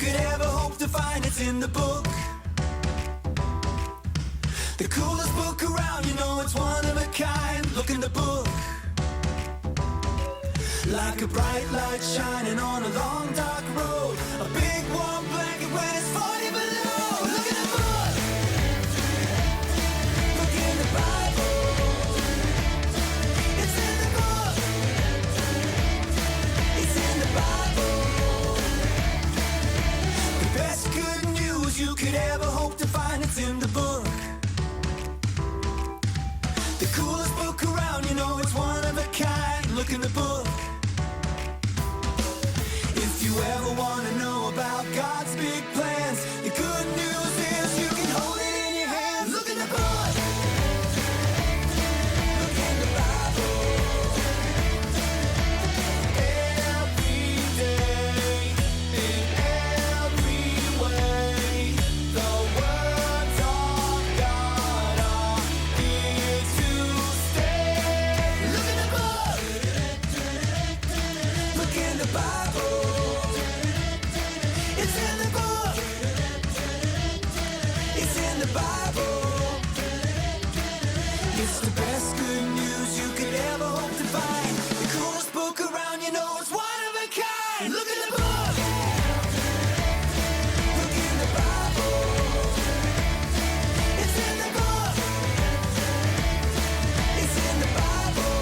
could ever hope to find. It's in the book. The coolest book around, you know it's one of a kind. Look in the book. Like a bright light shining on a long dark road. A big warm blanket when it's 40 below. Look in the book. Look in the Bible. It's in the book. It's in the Bible. The best good news you could ever hope to find. It's in the book. The coolest book around, you know it's one of a kind. Look in the book. If you ever want to know about God's big plans, the good news is you can hold it in your hands. Look in the book. Look in the Bible. Every day, in every way, the words of God are here to stay. Look in the book. Look in the Bible. It's in the book. It's in the Bible. It's the best good news you could ever hope to find. The coolest book around, you know it's one of a kind. Look in the book. Look in the Bible. It's in the book. It's in the Bible.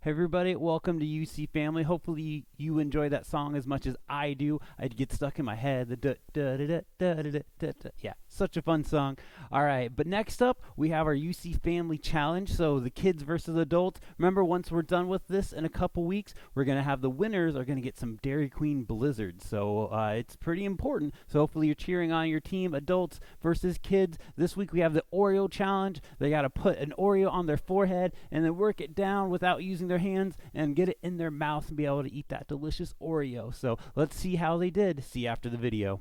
Hey everybody, welcome to UC Family. Hopefully you enjoy that song as much as I do. I'd get stuck in my head. The da da da da da da da da. Yeah, such a fun song. All right, but next up we have our UC Family Challenge. So the kids versus adults. Remember, once we're done with this in a couple weeks, we're gonna have the winners are gonna get some Dairy Queen Blizzards. So it's pretty important. So hopefully you're cheering on your team, adults versus kids. This week we have the Oreo Challenge. They gotta put an Oreo on their forehead and then work it down without using their hands and get it in their mouth and be able to eat that delicious Oreo. So let's see how they did. See you after the video.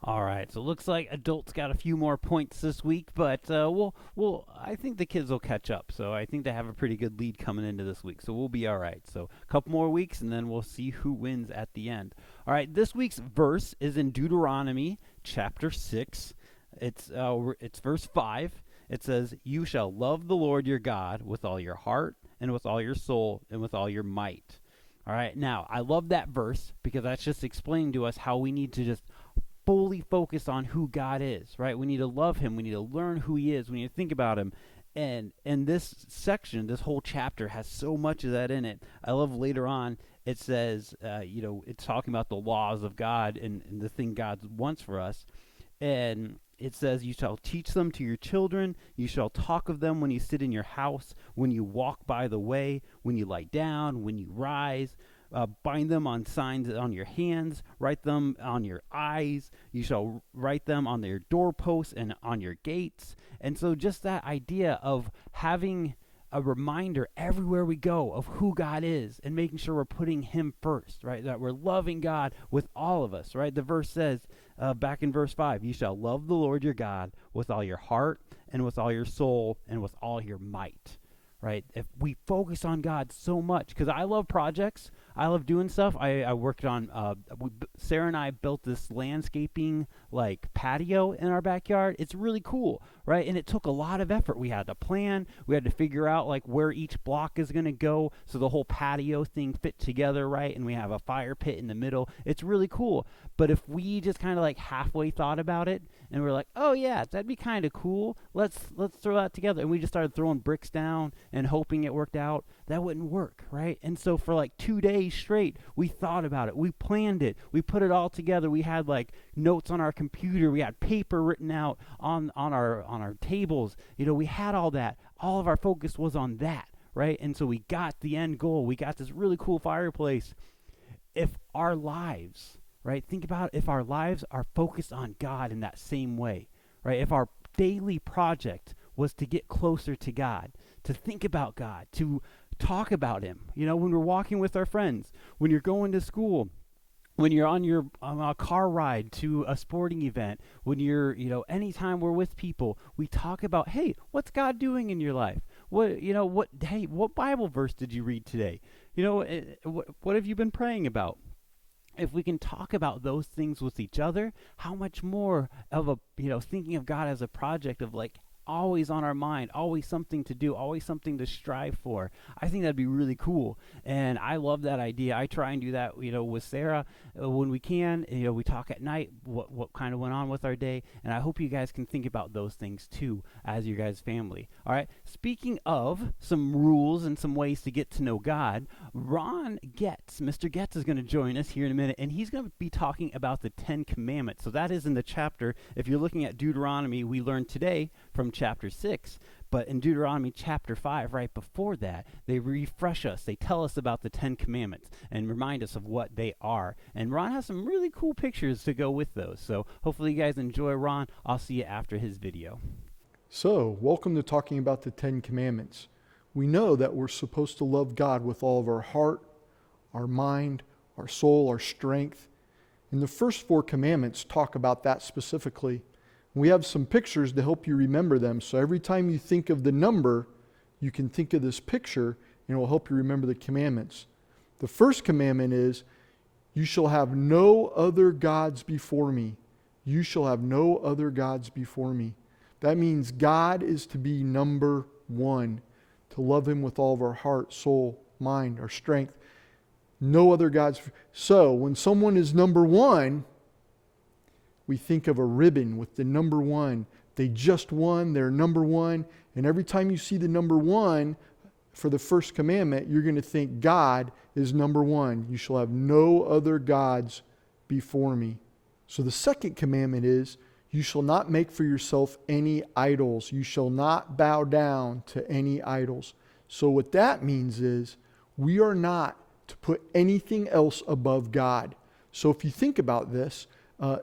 All right, so it looks like adults got a few more points this week, but I think the kids will catch up. So I think they have a pretty good lead coming into this week, so we'll be all right. So a couple more weeks, and then we'll see who wins at the end. All right, this week's verse is in Deuteronomy chapter 6. It's verse 5. It says, "You shall love the Lord your God with all your heart and with all your soul and with all your might." All right, now I love that verse because that's just explaining to us how we need to just fully focus on who God is, right? We need to love him. We need to learn who he is. We need to think about him. And this section, this whole chapter has so much of that in it. I love later on, it says, it's talking about the laws of God and the thing God wants for us. And it says, "You shall teach them to your children. You shall talk of them when you sit in your house, when you walk by the way, when you lie down, when you rise. Bind them on signs on your hands, write them on your eyes. You shall write them on their doorposts and on your gates." And so just that idea of having a reminder everywhere we go of who God is and making sure we're putting him first, right? That we're loving God with all of us, right? The verse says, back in verse 5, "You shall love the Lord your God with all your heart and with all your soul and with all your might." Right? If we focus on God so much, because I love projects, I love doing stuff. I worked on, Sarah and I built this landscaping like patio in our backyard. It's really cool, right? And it took a lot of effort. We had to plan, we had to figure out like where each block is going to go so the whole patio thing fit together, right? And we have a fire pit in the middle. It's really cool. But if we just kind of like halfway thought about it and we're like, oh yeah, that'd be kind of cool, let's throw that together, and we just started throwing bricks down and hoping it worked out, that wouldn't work, right? And so for like 2 days straight, we thought about it, we planned it, we put it all together. We had like notes on our computer, we had paper written out on our tables. We had all that. All of our focus was on that, right? And so we got the end goal. We got this really cool fireplace. If our lives, right, think about it, if our lives are focused on God in that same way, right? If our daily project was to get closer to God, to think about God, to talk about him, when we're walking with our friends, when you're going to school, when you're on a car ride to a sporting event, when you're, anytime we're with people, we talk about, hey, what's God doing in your life? What Bible verse did you read today? What have you been praying about? If we can talk about those things with each other, how much more of a, thinking of God as a project of like always on our mind, always something to do, always something to strive for. I think that'd be really cool. And I love that idea. I try and do that, with Sarah when we can. We talk at night, what kind of went on with our day. And I hope you guys can think about those things too as your guys' family. All right. Speaking of some rules and some ways to get to know God, Mr. Goetz is going to join us here in a minute, and he's going to be talking about the 10 Commandments. So that is in the chapter. If you're looking at Deuteronomy, we learned today from chapter 6, but in Deuteronomy chapter 5, right before that, they refresh us. They tell us about the 10 Commandments and remind us of what they are. And Ron has some really cool pictures to go with those. So hopefully you guys enjoy Ron. I'll see you after his video. So, welcome to talking about the 10 Commandments. We know that we're supposed to love God with all of our heart, our mind, our soul, our strength. And the first 4 commandments talk about that specifically. We have some pictures to help you remember them. So every time you think of the number, you can think of this picture and it will help you remember the commandments. The first commandment is, "You shall have no other gods before me." You shall have no other gods before me. That means God is to be number 1, to love him with all of our heart, soul, mind, our strength. No other gods. So when someone is number 1, we think of a ribbon with the number 1. They just won, they're number 1. And every time you see the number 1 for the first commandment, you're going to think God is number 1. You shall have no other gods before me. So the second commandment is, you shall not make for yourself any idols. You shall not bow down to any idols. So what that means is, we are not to put anything else above God. So if you think about this,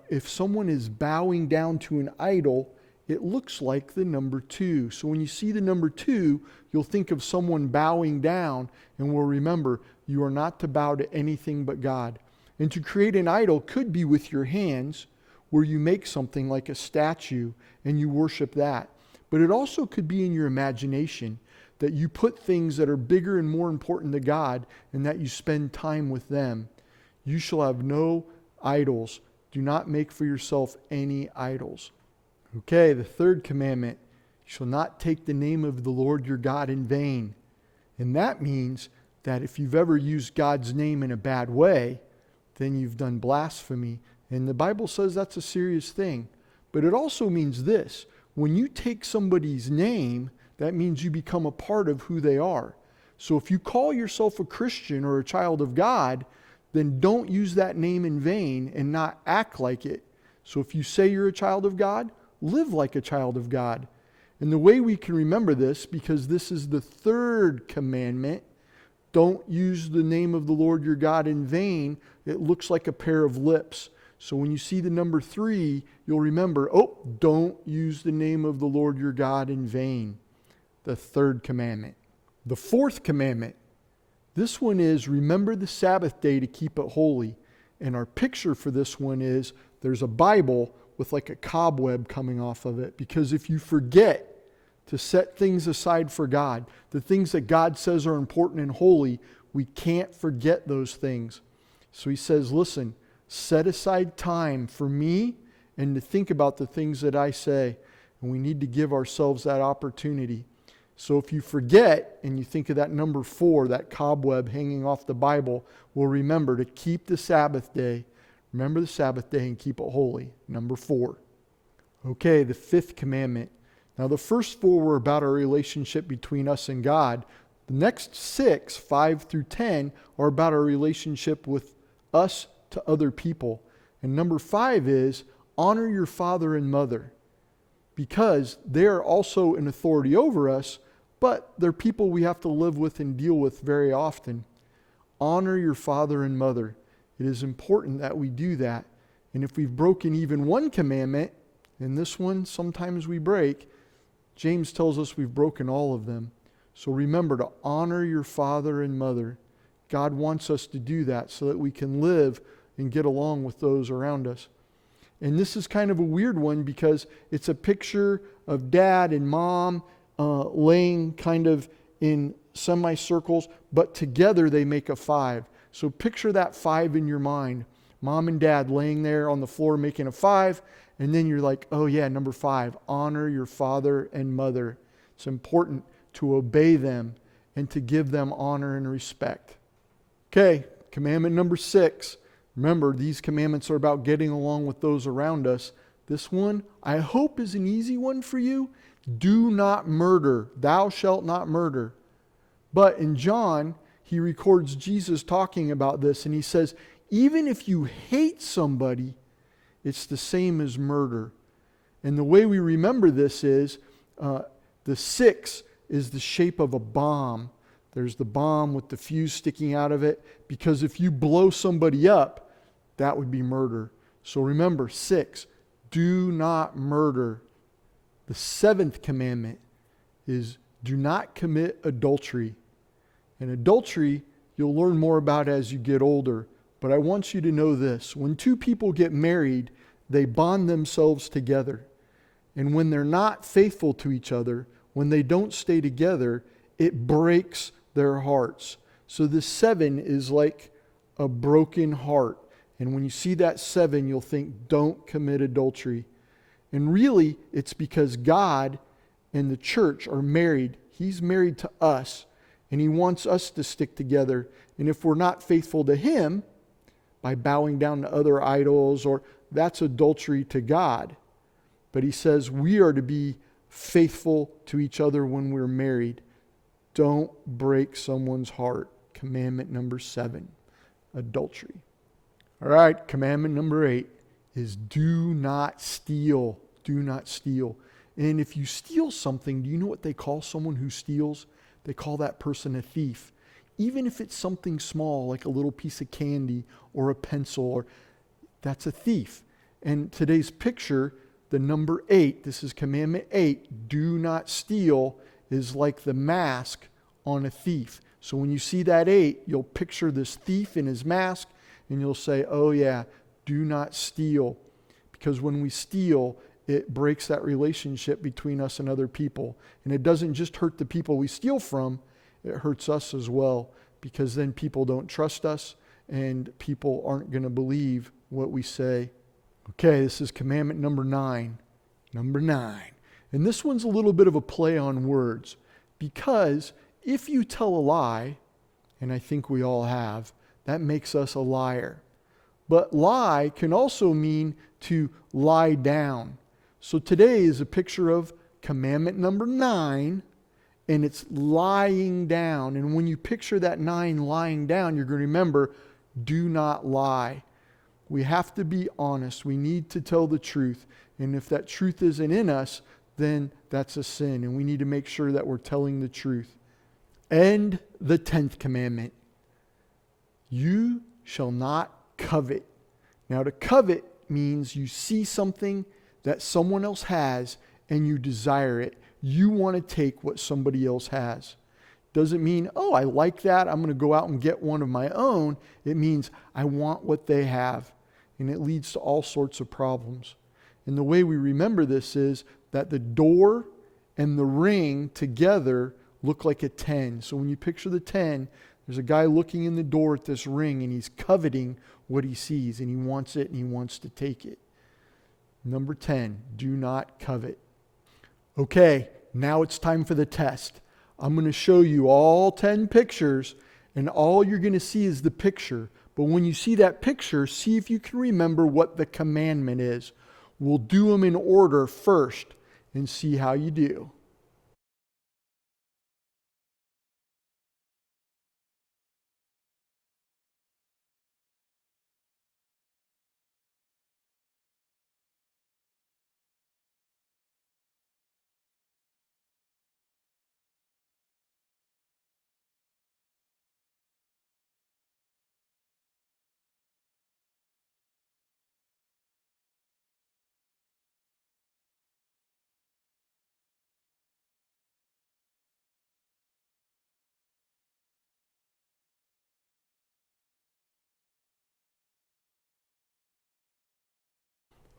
if someone is bowing down to an idol, it looks like the number 2. So when you see the number 2, you'll think of someone bowing down, and we'll remember, you are not to bow to anything but God. And to create an idol could be with your hands, where you make something like a statue and you worship that. But it also could be in your imagination, that you put things that are bigger and more important to God and that you spend time with them. You shall have no idols. Do not make for yourself any idols. Okay, the third commandment, you shall not take the name of the Lord your God in vain. And that means that if you've ever used God's name in a bad way, then you've done blasphemy. And the Bible says that's a serious thing. But it also means this: when you take somebody's name, that means you become a part of who they are. So if you call yourself a Christian or a child of God, then don't use that name in vain and not act like it. So if you say you're a child of God, live like a child of God. And the way we can remember this, because this is the third commandment, don't use the name of the Lord your God in vain. It looks like a pair of lips. So when you see the number 3, you'll remember, don't use the name of the Lord your God in vain. The third commandment. The fourth commandment, this one is remember the Sabbath day to keep it holy. And our picture for this one is there's a Bible with like a cobweb coming off of it. Because if you forget to set things aside for God, the things that God says are important and holy, we can't forget those things. So he says, listen, set aside time for me and to think about the things that I say. And we need to give ourselves that opportunity. So if you forget and you think of that number 4, that cobweb hanging off the Bible, we'll remember to keep the Sabbath day. Remember the Sabbath day and keep it holy. Number 4. Okay, the fifth commandment. Now the first 4 were about our relationship between us and God. The next 6, 5 through 10, are about our relationship with us to other people. And number 5 is honor your father and mother, because they are also an authority over us, but they're people we have to live with and deal with very often. Honor your father and mother. It is important that we do that. And if we've broken even one commandment, and this one sometimes we break, James tells us we've broken all of them. So remember to honor your father and mother. God wants us to do that so that we can live and get along with those around us. And this is kind of a weird one because it's a picture of dad and mom laying kind of in semicircles, but together they make a 5. So picture that 5 in your mind. Mom and dad laying there on the floor making a 5, and then you're like, oh yeah, number 5, honor your father and mother. It's important to obey them and to give them honor and respect. Okay, commandment number 6. Remember, these commandments are about getting along with those around us. This one, I hope, is an easy one for you. Do not murder. Thou shalt not murder. But in John, he records Jesus talking about this, and he says, even if you hate somebody, it's the same as murder. And the way we remember this is, the 6 is the shape of a bomb. There's the bomb with the fuse sticking out of it, because if you blow somebody up, that would be murder. So remember, 6, do not murder. The 7th commandment is do not commit adultery. And adultery, you'll learn more about as you get older. But I want you to know this. When 2 people get married, they bond themselves together. And when they're not faithful to each other, when they don't stay together, it breaks their hearts. So this 7 is like a broken heart. And when you see that 7, you'll think, don't commit adultery. And really, it's because God and the church are married. He's married to us, and He wants us to stick together. And if we're not faithful to Him, by bowing down to other idols, or that's adultery to God. But He says we are to be faithful to each other when we're married. Don't break someone's heart. Commandment number 7, adultery. All right, commandment number 8 is do not steal. Do not steal. And if you steal something, do you know what they call someone who steals? They call that person a thief. Even if it's something small, like a little piece of candy or a pencil, or that's a thief. And today's picture, the number 8, this is commandment 8, do not steal, is like the mask on a thief. So when you see that 8, you'll picture this thief in his mask, and you'll say, oh yeah, do not steal. because when we steal, it breaks that relationship between us and other people. And it doesn't just hurt the people we steal from, it hurts us as well, because then people don't trust us and people aren't going to believe what we say. Okay, this is commandment number 9. Number 9. And this one's a little bit of a play on words, because if you tell a lie, and I think we all have, that makes us a liar. But lie can also mean to lie down. So today is a picture of commandment number 9, and it's lying down. And when you picture that 9 lying down, you're going to remember, do not lie. We have to be honest. We need to tell the truth. And if that truth isn't in us, then that's a sin. And we need to make sure that we're telling the truth. And the 10th commandment. You shall not covet. Now, to covet means you see something that someone else has and you desire it. You want to take what somebody else has. Doesn't mean, oh, I like that, I'm going to go out and get one of my own. It means I want what they have. And it leads to all sorts of problems. And the way we remember this is that the door and the ring together look like a 10. So when you picture the 10, there's a guy looking in the door at this ring and he's coveting what he sees and he wants it and he wants to take it. Number 10, do not covet. Okay, now it's time for the test. I'm going to show you all 10 pictures, and all you're going to see is the picture. But when you see that picture, see if you can remember what the commandment is. We'll do them in order first and see how you do.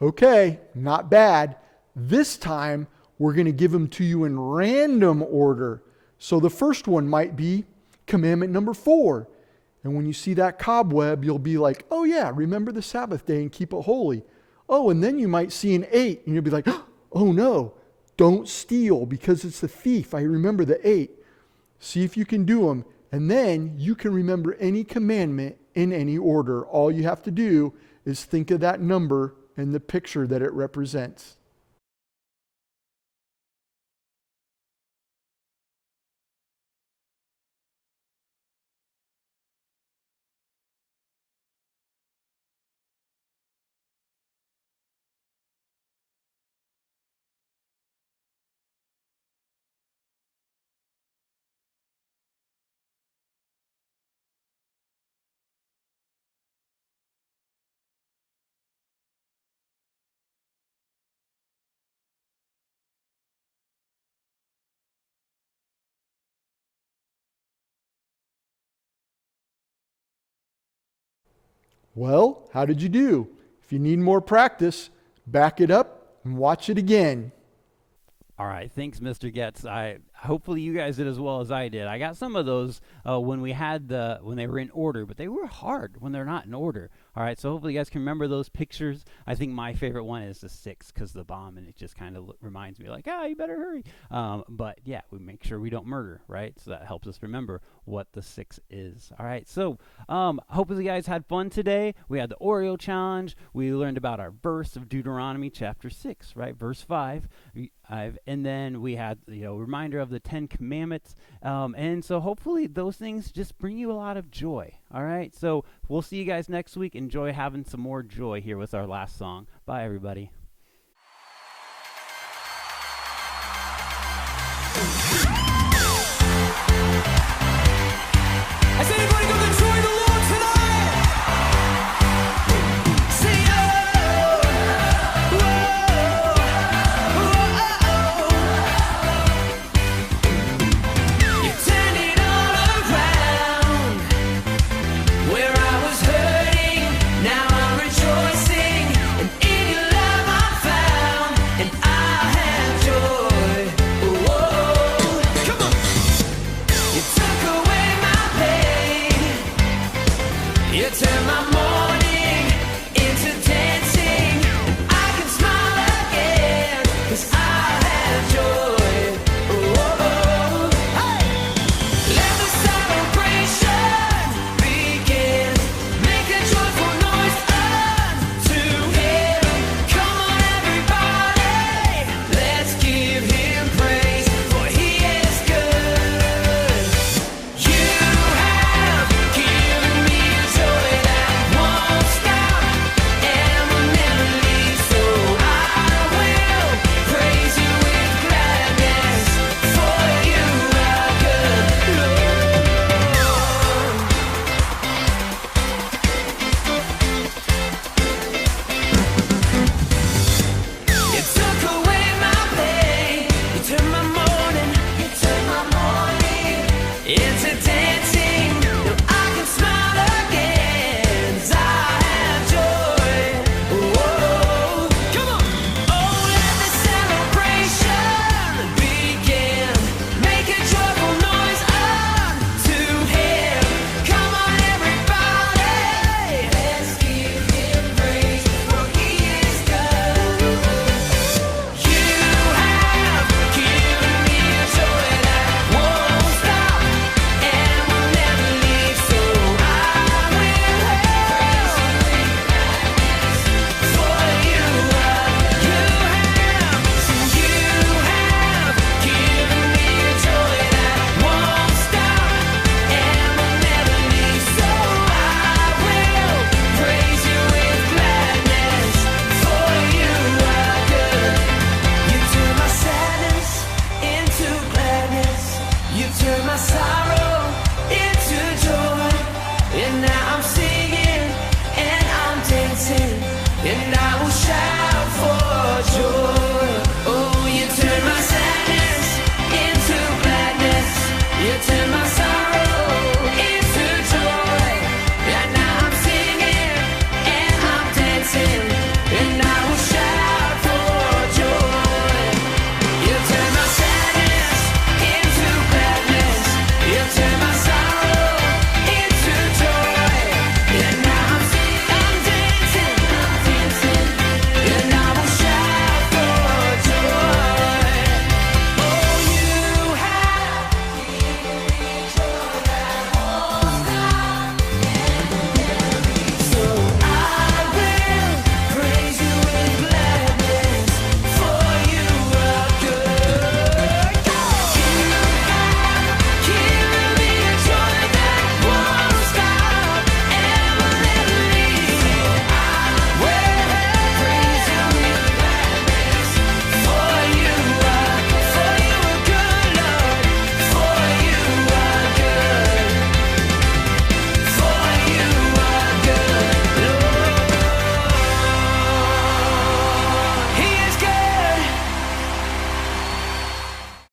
Okay, not bad. This time, we're going to give them to you in random order. So the first one might be commandment number 4. And when you see that cobweb, you'll be like, oh yeah, remember the Sabbath day and keep it holy. Oh, and then you might see an 8, and you'll be like, oh no, don't steal because it's the thief. I remember the 8. See if you can do them. And then you can remember any commandment in any order. All you have to do is think of that number and the picture that it represents. Well, how did you do? If you need more practice, back it up and watch it again. All right, thanks, Mr. Goetz. Hopefully you guys did as well as I did. I got some of those when they were in order, but they were hard when they're not in order. All right, so hopefully you guys can remember those pictures. I think my favorite one is the 6 because the bomb, and it just kind of reminds me like, you better hurry. But yeah, we make sure we don't murder, right? So that helps us remember what the 6 is. All right, so hopefully you guys had fun today. We had the Oreo challenge. We learned about our verse of Deuteronomy chapter 6, right? Verse 5. And then we had a reminder of the 10 commandments. And so hopefully those things just bring you a lot of joy. All right, so we'll see you guys next week. Enjoy having some more joy here with our last song. Bye, everybody.